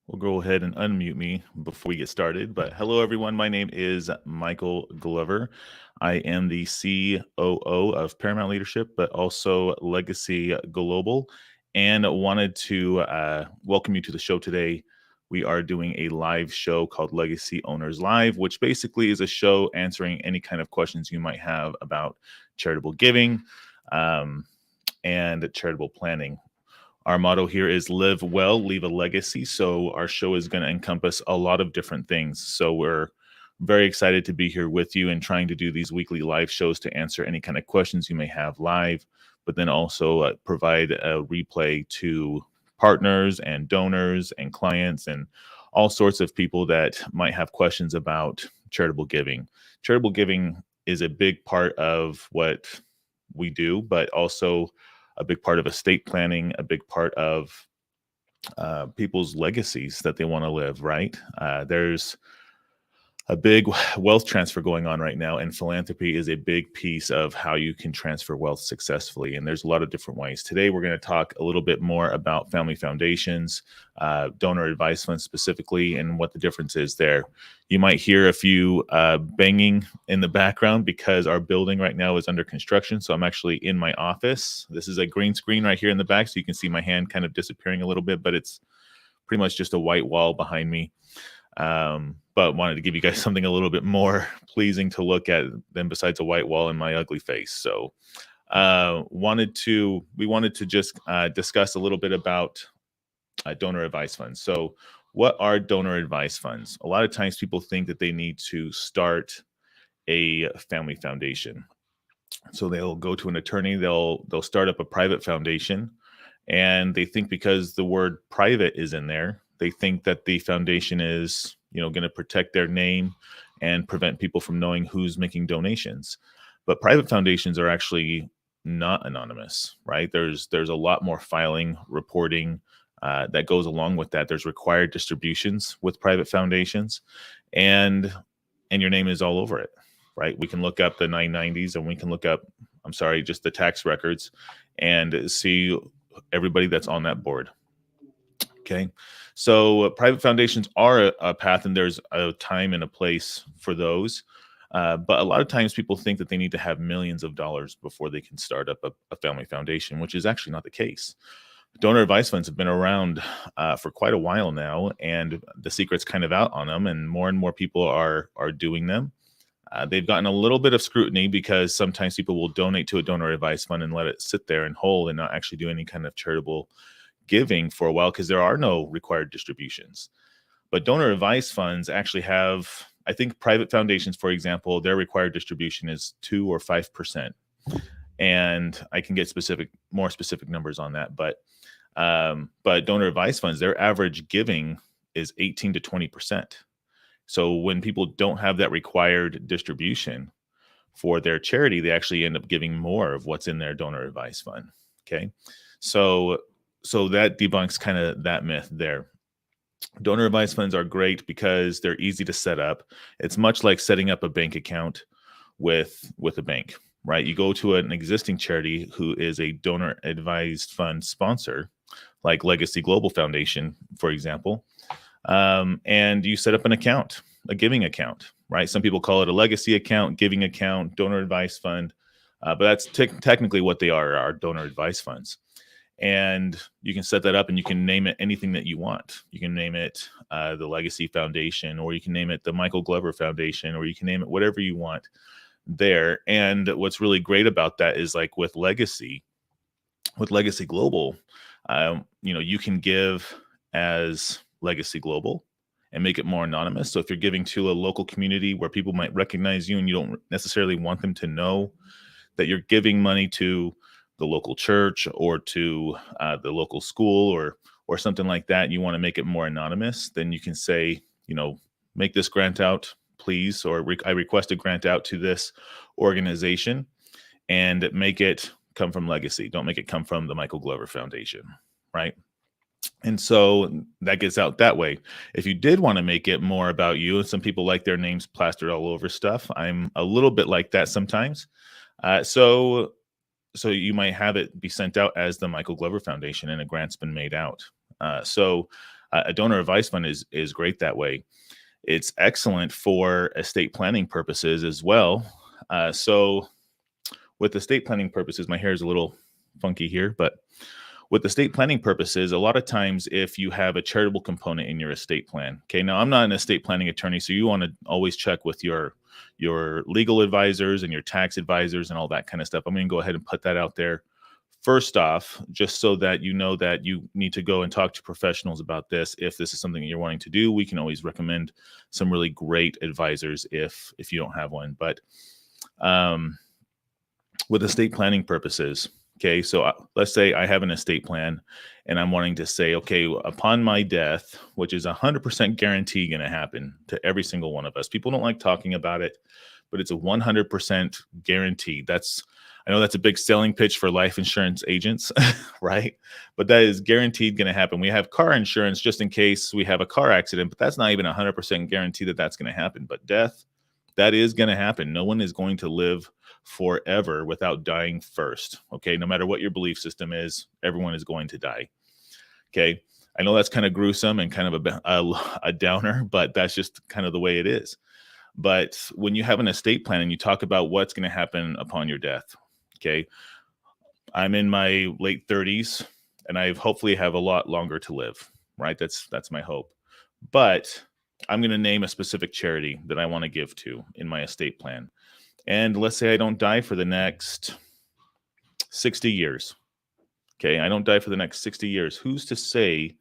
We'll go ahead and unmute me before we get started. But hello, everyone. My name is Michael Glover. I am the COO of Paramount Leadership, but also Legacy Global, and wanted to welcome you to the show today. We are doing a live show called Legacy Owners Live, which basically is a show answering any kind of questions you might have about charitable giving um, and charitable planning. Our motto here is live well, leave a legacy. So our show is going to encompass a lot of different things. So we're very excited to be here with you and trying to do these weekly live shows to answer any kind of questions you may have live, but then also provide a replay to partners and donors and clients and all sorts of people that might have questions about charitable giving. Charitable giving is a big part of what we do, but also a big part of estate planning, a big part of people's legacies that they want to live, right? There's a big wealth transfer going on right now, and philanthropy is a big piece of how you can transfer wealth successfully. And there's a lot of different ways. Today, we're going to talk a little bit more about family foundations, donor advice funds specifically, and what the difference is there. You might hear a few banging in the background because our building right now is under construction. So I'm actually in my office. This is a green screen right here in the back, so you can see my hand kind of disappearing a little bit, but it's pretty much just a white wall behind me. But wanted to give you guys something a little bit more pleasing to look at than besides a white wall and my ugly face. So we wanted to just discuss a little bit about donor advice funds. So what are donor advice funds? A lot of times people think that they need to start a family foundation. So they'll go to an attorney, they'll start up a private foundation, and they think because the word private is in there, they think that the foundation is, going to protect their name and prevent people from knowing who's making donations. But private foundations are actually not anonymous, right? There's a lot more filing, reporting that goes along with that. There's required distributions with private foundations, and your name is all over it, right? We can look up the 990s and we can look up, just the tax records and see everybody that's on that board. Okay. So private foundations are a path, and there's a time and a place for those. But a lot of times people think that they need to have millions of dollars before they can start up a family foundation, which is actually not the case. Donor advice funds have been around for quite a while now, and the secret's kind of out on them, and more people are doing them. They've gotten a little bit of scrutiny because sometimes people will donate to a donor advice fund and let it sit there and hold and not actually do any kind of charitable giving for a while because there are no required distributions. But donor advice funds actually have, I think private foundations, for example, their required distribution is 2 or 5%. And I can get more specific numbers on that. But donor advice funds, their average giving is 18 to 20%. So when people don't have that required distribution for their charity, they actually end up giving more of what's in their donor advice fund. Okay. So that debunks kind of that myth there. Donor advice funds are great because they're easy to set up. It's much like setting up a bank account with a bank, right? You go to an existing charity who is a donor advised fund sponsor, like Legacy Global Foundation, for example, and you set up an account, a giving account, right? Some people call it a legacy account, giving account, donor advice fund, but that's technically what they are donor advice funds. And you can set that up and you can name it anything that you want. You can name it the Legacy Foundation, or you can name it the Michael Glover Foundation, or you can name it whatever you want there. And what's really great about that is, like with Legacy Global, you can give as Legacy Global and make it more anonymous. So if you're giving to a local community where people might recognize you and you don't necessarily want them to know that you're giving money to the local church or to the local school or something like that, you want to make it more anonymous, then you can say, make this grant out, please, or I request a grant out to this organization, and make it come from Legacy. Don't make it come from the Michael Glover Foundation, right? And so that gets out that way. If you did want to make it more about you, and some people like their names plastered all over stuff, I'm a little bit like that sometimes. So you might have it be sent out as the Michael Glover Foundation and a grant's been made out. So a donor advice fund is great that way. It's excellent for estate planning purposes as well. So with estate planning purposes, my hair is a little funky here, but with estate planning purposes, a lot of times if you have a charitable component in your estate plan, okay, now I'm not an estate planning attorney, so you want to always check with your legal advisors and your tax advisors and all that kind of stuff. I'm going to go ahead and put that out there first off, just so that you know that you need to go and talk to professionals about this. If this is something that you're wanting to do, we can always recommend some really great advisors if you don't have one. But with estate planning purposes, okay, so let's say I have an estate plan and I'm wanting to say, okay, upon my death, which is 100% guarantee going to happen to every single one of us. People don't like talking about it, but it's a 100% guarantee. I know that's a big selling pitch for life insurance agents, right? But that is guaranteed going to happen. We have car insurance just in case we have a car accident, but that's not even 100% guarantee that that's going to happen. But death, that is going to happen. No one is going to live forever without dying first. Okay. No matter what your belief system is, everyone is going to die. Okay. I know that's kind of gruesome and kind of a downer, but that's just kind of the way it is. But when you have an estate plan and you talk about what's going to happen upon your death, okay, I'm in my late 30s and I hopefully have a lot longer to live, right? That's my hope. But I'm going to name a specific charity that I want to give to in my estate plan. And let's say I don't die for the next 60 years. Okay, I don't die for the next 60 years. Who's to say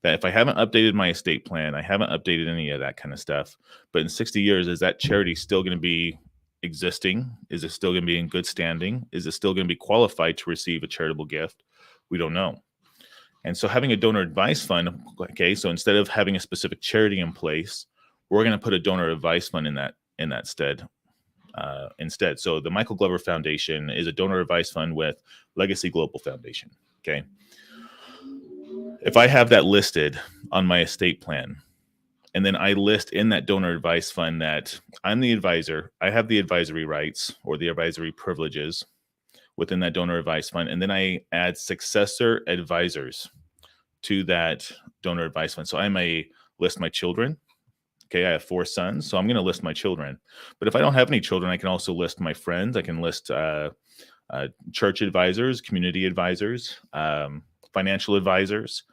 that if I haven't updated my estate plan, I haven't updated any of that kind of stuff, but in 60 years, is that charity still going to be existing? Is it still going to be in good standing? Is it still going to be qualified to receive a charitable gift? We don't know. And so having a donor advice fund, okay, so instead of having a specific charity in place, we're going to put a donor advice fund in that instead. So the Michael Glover Foundation is a donor advice fund with Legacy Global Foundation. Okay. If I have that listed on my estate plan, and then I list in that donor advice fund that I'm the advisor, I have the advisory rights or the advisory privileges within that donor advice fund, and then I add successor advisors to that donor advice fund. So I may list my children. Okay, I have 4 sons, so I'm going to list my children. But if I don't have any children, I can also list my friends. I can list church advisors, community advisors, financial advisors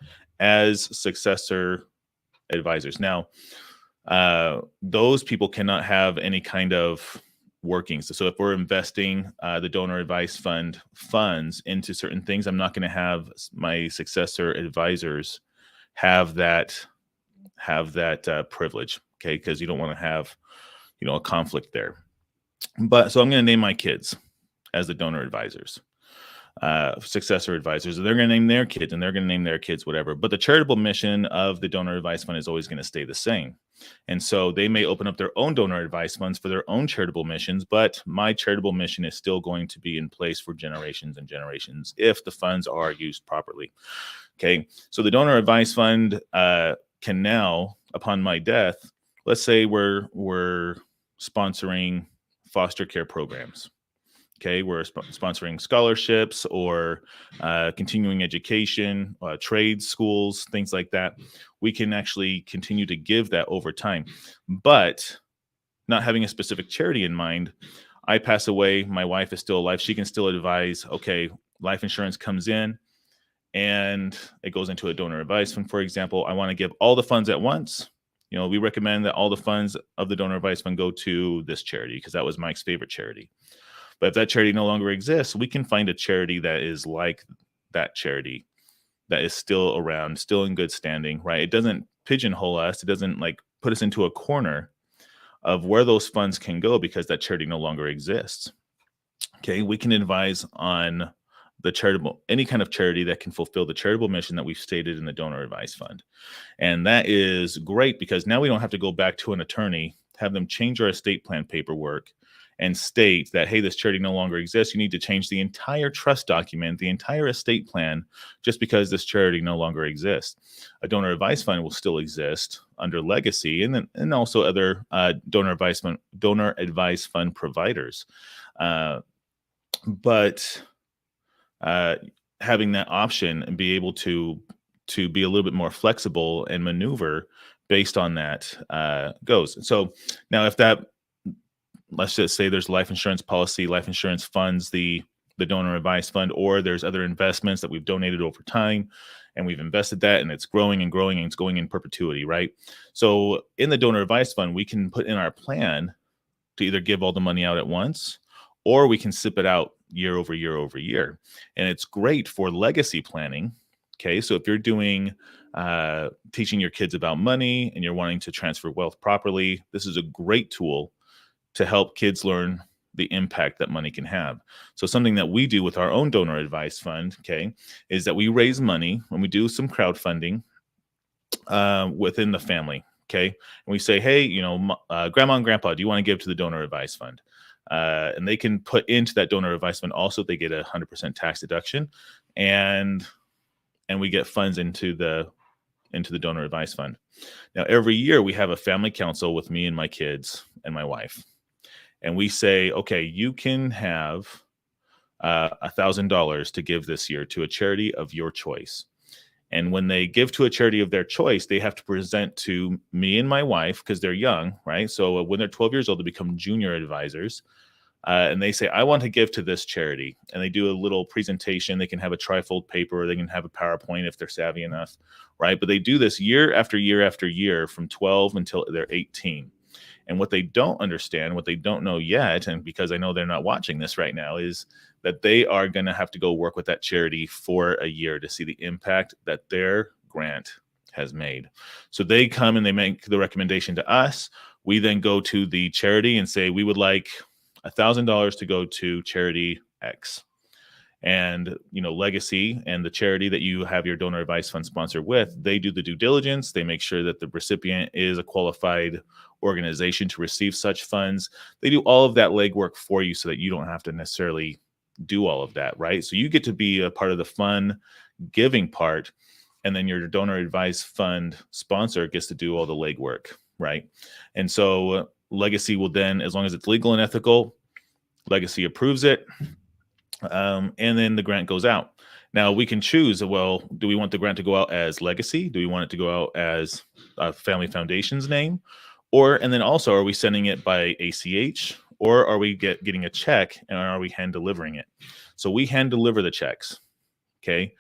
as successor advisors. Now, those people cannot have any kind of workings. So if we're investing the donor advice fund funds into certain things, I'm not going to have my successor advisors have that privilege, okay? Because you don't want to have, a conflict there. But so I'm going to name my kids as the donor advisors, successor advisors. They're going to name their kids, and they're going to name their kids whatever. But the charitable mission of the donor advice fund is always going to stay the same. And so they may open up their own donor advice funds for their own charitable missions, but my charitable mission is still going to be in place for generations and generations if the funds are used properly. Okay, so the donor advice fund can now, upon my death, let's say we're sponsoring foster care programs. Okay, we're sponsoring scholarships or continuing education, trade schools, things like that. We can actually continue to give that over time. But not having a specific charity in mind, I pass away, my wife is still alive, she can still advise, okay, life insurance comes in and it goes into a donor advice fund, for example. I want to give all the funds at once. We recommend that all the funds of the donor advice fund go to this charity because that was Mike's favorite charity. But if that charity no longer exists, we can find a charity that is like that charity, that is still around, still in good standing, right? It doesn't pigeonhole us. It doesn't put us into a corner of where those funds can go because that charity no longer exists. Okay, we can advise on any kind of charity that can fulfill the charitable mission that we've stated in the donor advice fund. And that is great because now we don't have to go back to an attorney, have them change our estate plan paperwork and state that, hey, this charity no longer exists. You need to change the entire trust document, the entire estate plan, just because this charity no longer exists. A donor advice fund will still exist under Legacy and also other donor advice fund providers. But having that option and be able to to be a little bit more flexible and maneuver based on that goes. So now if that, let's just say there's life insurance policy, life insurance funds the donor advised fund, or there's other investments that we've donated over time and we've invested that and it's growing and growing and it's going in perpetuity, right? So in the donor advised fund, we can put in our plan to either give all the money out at once, or we can sip it out year over year over year. And it's great for legacy planning. Okay, so if you're doing teaching your kids about money and you're wanting to transfer wealth properly, this is a great tool to help kids learn the impact that money can have. So something that we do with our own donor advised fund, okay, is that we raise money when we do some crowdfunding within the family, okay? And we say, hey, grandma and grandpa, do you want to give to the donor advised fund? And they can put into that donor advised fund also, they get 100% tax deduction, and we get funds into the donor advised fund. Now, every year we have a family council with me and my kids and my wife. And we say, okay, you can have $1,000 to give this year to a charity of your choice. And when they give to a charity of their choice, they have to present to me and my wife, because they're young, right? So when they're 12 years old, they become junior advisors. And they say, I want to give to this charity. And they do a little presentation. They can have a trifold paper, or they can have a PowerPoint if they're savvy enough, right? But they do this year after year after year from 12 until they're 18. And what they don't understand, what they don't know yet, and because I know they're not watching this right now, is that they are going to have to go work with that charity for a year to see the impact that their grant has made. So they come and they make the recommendation to us. We then go to the charity and say, we would like $1,000 to go to charity X. And, Legacy and the charity that you have your donor advised fund sponsor with, they do the due diligence. They make sure that the recipient is a qualified organization to receive such funds. They do all of that legwork for you so that you don't have to necessarily do all of that, right? So you get to be a part of the fun giving part, and then your donor advised fund sponsor gets to do all the legwork, right? And so Legacy will then, as long as it's legal and ethical, Legacy approves it. And then the grant goes out. Now we can choose, well, do we want the grant to go out as Legacy? Do we want it to go out as a Family Foundation's name? And then also, are we sending it by ACH, or are we getting a check, and are we hand delivering it? So we hand deliver the checks, okay?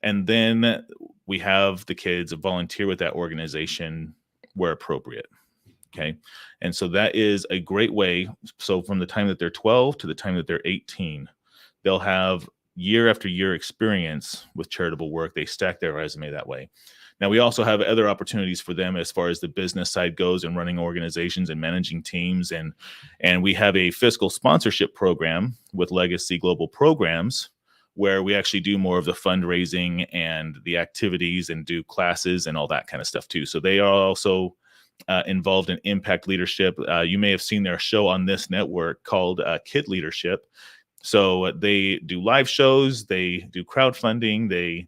And then we have the kids volunteer with that organization where appropriate, okay? And so that is a great way. So from the time that they're 12 to the time that they're 18, they'll have year after year experience with charitable work. They stack their resume that way. Now, we also have other opportunities for them as far as the business side goes, and running organizations and managing teams. And we have a fiscal sponsorship program with Legacy Global Programs, where we actually do more of the fundraising and the activities and do classes and all that kind of stuff too. So they are also involved in impact leadership. You may have seen their show on this network called Kid Leadership. So they do live shows, they do crowdfunding, they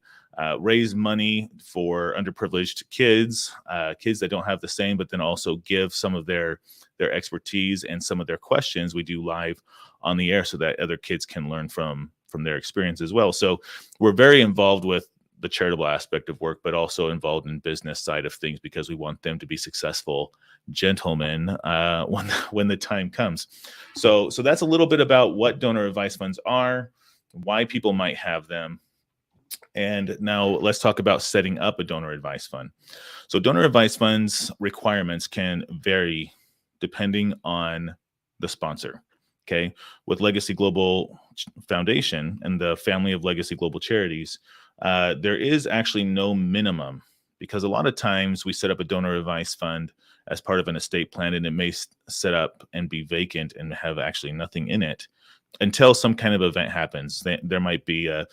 raise money for underprivileged kids, kids that don't have the same, but then also give some of their expertise and some of their questions. We do live on the air so that other kids can learn from their experience as well. So we're very involved with the charitable aspect of work, but also involved in business side of things, because we want them to be successful gentlemen when the time comes. So that's a little bit about what donor advised funds are, why people might have them. And now let's talk about setting up a donor advised fund. So donor advised funds requirements can vary depending on the sponsor. Okay. With Legacy Global Foundation and the family of Legacy Global Charities, there is actually no minimum, because a lot of times we set up a donor advised fund as part of an estate plan, and it may set up and be vacant and have actually nothing in it until some kind of event happens. There might be a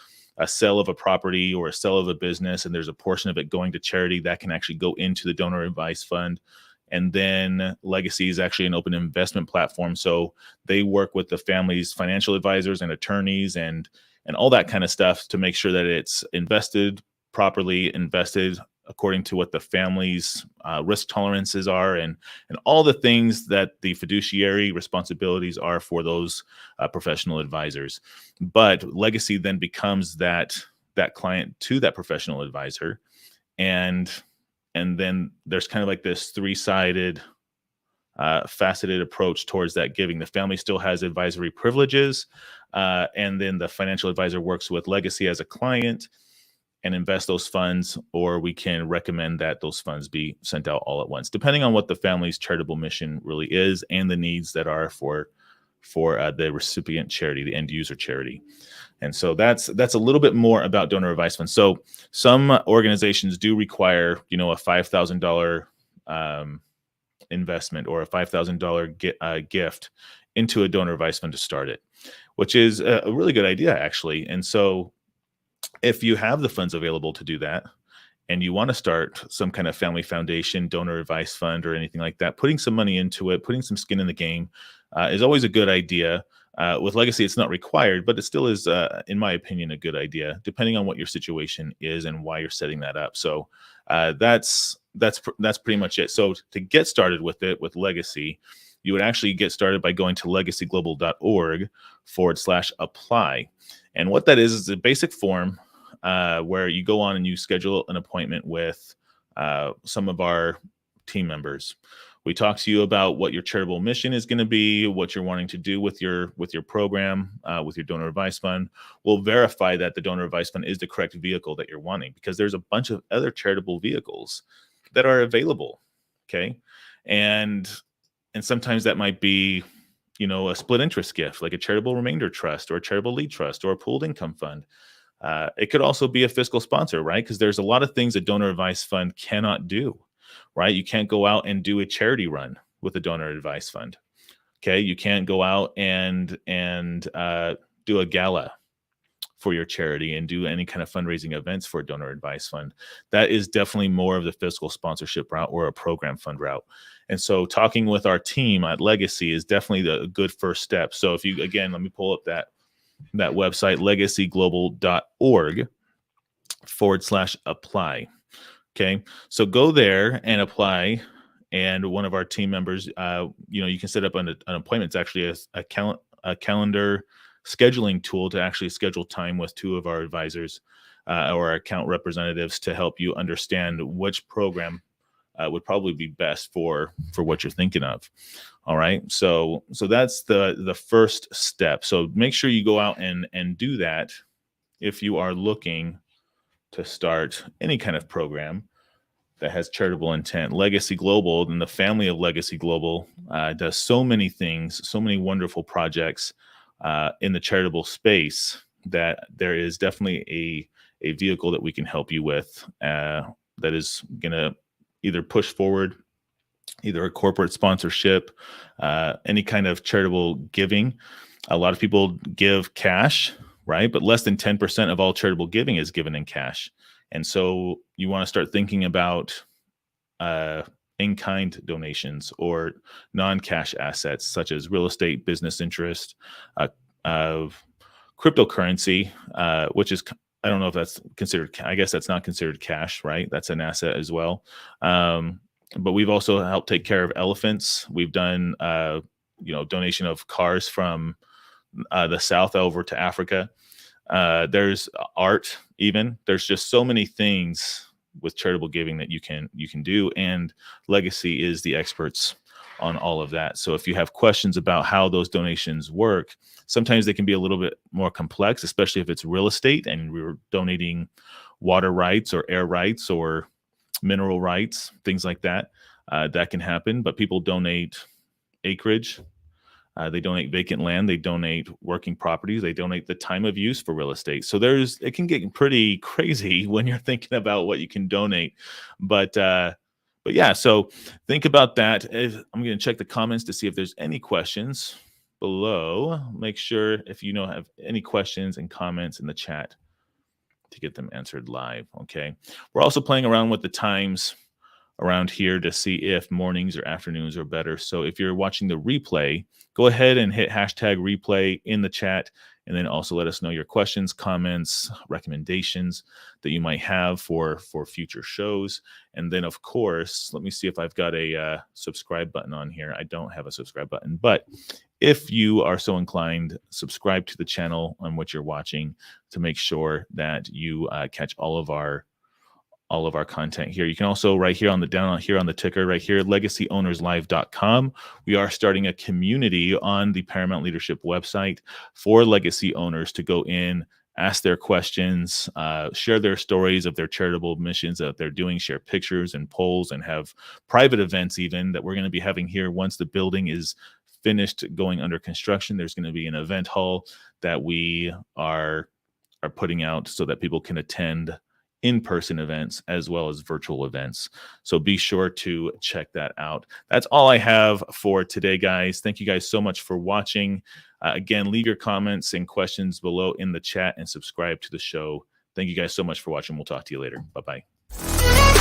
sale of a property or a sale of a business, and there's a portion of it going to charity that can actually go into the donor advised fund. And then Legacy is actually an open investment platform. So they work with the family's financial advisors and attorneys and all that kind of stuff to make sure that it's invested properly, invested according to what the family's risk tolerances are, and all the things that the fiduciary responsibilities are for those professional advisors. But Legacy then becomes that client to that professional advisor. and then there's kind of like this three-sided faceted approach towards that giving. The family still has advisory privileges, and then the financial advisor works with Legacy as a client and invest those funds, or we can recommend that those funds be sent out all at once, depending on what the family's charitable mission really is and the needs that are for the recipient charity, the end user charity. And so that's a little bit more about donor advice funds. So some organizations do require, a $5,000 investment or a $5,000 gift into a donor advice fund to start it, which is a really good idea, actually. And so if you have the funds available to do that, and you want to start some kind of family foundation, donor advice fund, or anything like that, putting some money into it, putting some skin in the game is always a good idea. With Legacy, it's not required, but it still is, in my opinion, a good idea, depending on what your situation is and why you're setting that up. So that's pretty much it. So to get started with it, with Legacy, you would actually get started by going to legacyglobal.org/apply. And what that is a basic form where you go on and you schedule an appointment with some of our team members. We talk to you about what your charitable mission is going to be, what you're wanting to do with your program, with your donor advice fund. We'll verify that the donor advice fund is the correct vehicle that you're wanting, because there's a bunch of other charitable vehicles that are available. Okay. And sometimes that might be, a split interest gift, like a charitable remainder trust or a charitable lead trust or a pooled income fund. It could also be a fiscal sponsor, right? Because there's a lot of things a donor advice fund cannot do, right? You can't go out and do a charity run with a donor advice fund. Okay, you can't go out and do a gala for your charity and do any kind of fundraising events for a donor advice fund. That is definitely more of the fiscal sponsorship route or a program fund route. And so talking with our team at Legacy is definitely the good first step. So if you, again, let me pull up that website, legacyglobal.org/apply. Okay, so go there and apply, and one of our team members, you can set up an appointment. It's actually a calendar scheduling tool to actually schedule time with two of our advisors or our account representatives to help you understand which program would probably be best for what you're thinking of. All right, so that's the first step. So make sure you go out and do that if you are looking to start any kind of program that has charitable intent. Legacy Global and the family of Legacy Global does so many things, so many wonderful projects in the charitable space, that there is definitely a vehicle that we can help you with that is going to either push forward either a corporate sponsorship, any kind of charitable giving. A lot of people give cash, right? But less than 10% of all charitable giving is given in cash. And so you want to start thinking about in-kind donations or non-cash assets such as real estate, business interest, cryptocurrency, which is, I don't know if that's considered, I guess that's not considered cash, right? That's an asset as well. But we've also helped take care of elephants. We've done, donation of cars from the South over to Africa. There's art, even. There's just so many things with charitable giving that you can do, and Legacy is the experts on all of that. So if you have questions about how those donations work, sometimes they can be a little bit more complex, especially if it's real estate and we're donating water rights or air rights or mineral rights, things like that. That can happen, but people donate acreage. They donate vacant land. They donate working properties. They donate the time of use for real estate. So it can get pretty crazy when you're thinking about what you can donate. But yeah, so think about that. I'm going to check the comments to see if there's any questions below. Make sure if you have any questions and comments in the chat to get them answered live. Okay. We're also playing around with the times around here to see if mornings or afternoons are better. So if you're watching the replay, go ahead and hit #replay in the chat, and then also let us know your questions, comments, recommendations that you might have for future shows. And then, of course, let me see if I've got a subscribe button on here. I don't have a subscribe button, but if you are so inclined, subscribe to the channel on what you're watching to make sure that you catch all of our all of our content here. You can also right here on the down here on the ticker right here, legacyownerslive.com. We are starting a community on the Paramount Leadership website for legacy owners to go in, ask their questions, share their stories of their charitable missions that they're doing, share pictures and polls, and have private events even that we're going to be having here once the building is finished going under construction. There's going to be an event hall that we are putting out so that people can attend in-person events as well as virtual events. So be sure to check that out. That's all I have for today, guys. Thank you guys so much for watching. Again, leave your comments and questions below in the chat and subscribe to the show. Thank you guys so much for watching. We'll talk to you later. Bye-bye.